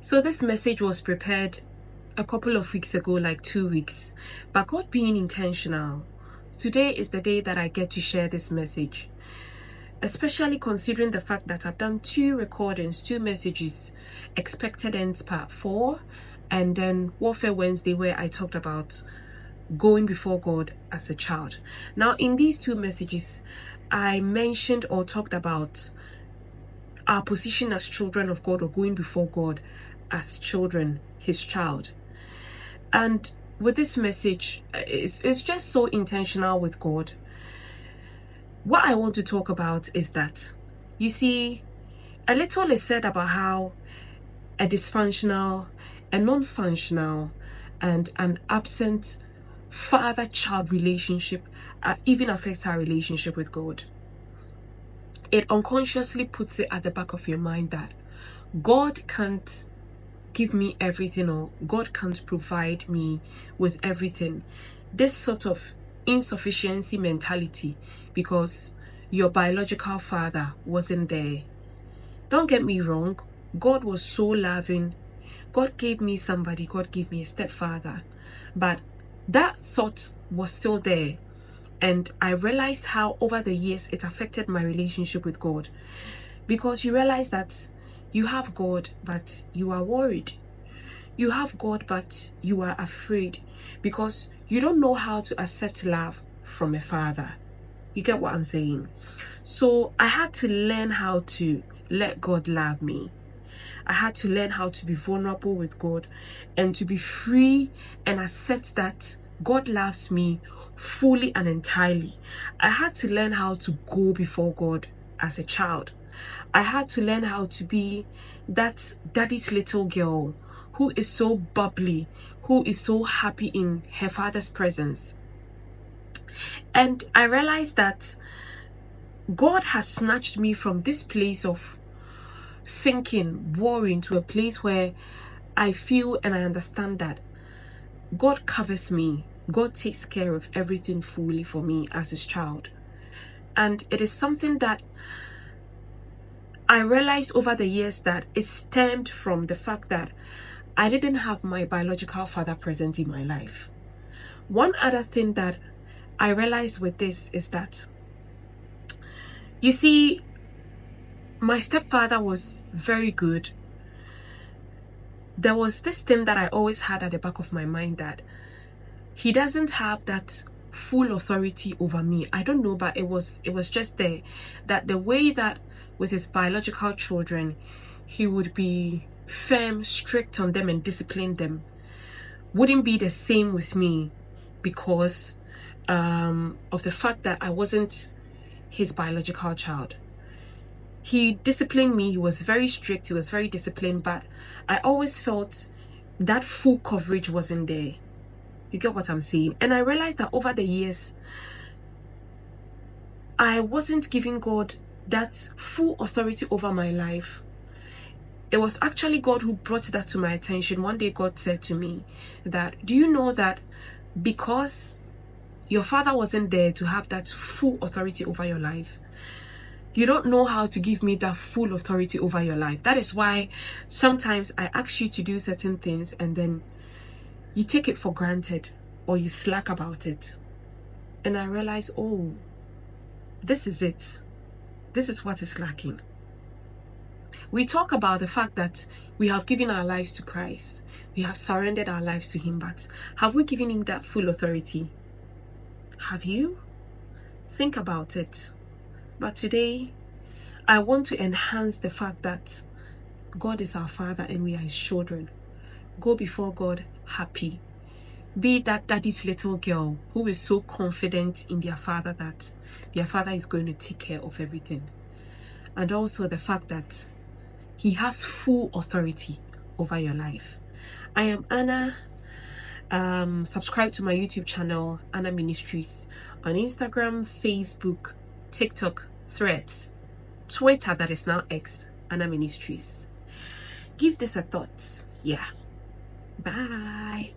So this message was prepared a couple of weeks ago, like 2 weeks, but God being intentional, today is the day that I get to share this message, especially considering the fact that I've done 2 recordings, 2 messages, Expected Ends Part 4, and then Warfare Wednesday, where I talked about going before God as a child. Now, in these 2 messages, I mentioned or talked about our position as children of God, or going before God as children, his child. And with this message, it's just so intentional with God. What I want to talk about is that, you see, a little is said about how a dysfunctional, a non-functional, and an absent father-child relationship even affects our relationship with God. It unconsciously puts it at the back of your mind that God can't give me everything, or God can't provide me with everything. This sort of insufficiency mentality because your biological father wasn't there. Don't get me wrong, God was so loving. God gave me somebody, God gave me a stepfather, but that thought was still there. And I realized how over the years it affected my relationship with God, because you realize that you have God but you are worried. You have God but you are afraid because you don't know how to accept love from a father. You get what I'm saying? So I had to learn how to let God love me. I had to learn how to be vulnerable with God and to be free and accept that God loves me fully and entirely. I had to learn how to go before God as a child. I had to learn how to be that daddy's little girl who is so bubbly, who is so happy in her father's presence. And I realized that God has snatched me from this place of sinking, worrying, to a place where I feel and I understand that God covers me. God takes care of everything fully for me as his child. And it is something that I realized over the years that it stemmed from the fact that I didn't have my biological father present in my life. One other thing that I realized with this is that, you see, my stepfather was very good. There was this thing that I always had at the back of my mind, that he doesn't have that full authority over me. I don't know, but it was just there, that the way that with his biological children he would be firm, strict on them and discipline them, wouldn't be the same with me, because of the fact that I wasn't his biological child. He disciplined me, he was very strict, he was very disciplined, but I always felt that full coverage wasn't there. You get what I'm saying? And I realized that over the years, I wasn't giving God that full authority over my life. It was actually God who brought that to my attention. One day God said to me that, do you know that because your father wasn't there to have that full authority over your life, you don't know how to give me that full authority over your life. That is why sometimes I ask you to do certain things and then you take it for granted or you slack about it. And I realize, oh, this is it. This is what is lacking. We talk about the fact that we have given our lives to Christ. We have surrendered our lives to him, but have we given him that full authority? Have you? Think about it. But today, I want to enhance the fact that God is our Father and we are his children. Go before God happy. Be that daddy's little girl who is so confident in their father that their father is going to take care of everything. And also the fact that he has full authority over your life. I am Anna. Subscribe to my YouTube channel, Anna Ministries, on Instagram, Facebook, TikTok, Threads, Twitter, that is now X, Anna Ministries. Give this a thought. Yeah. Bye.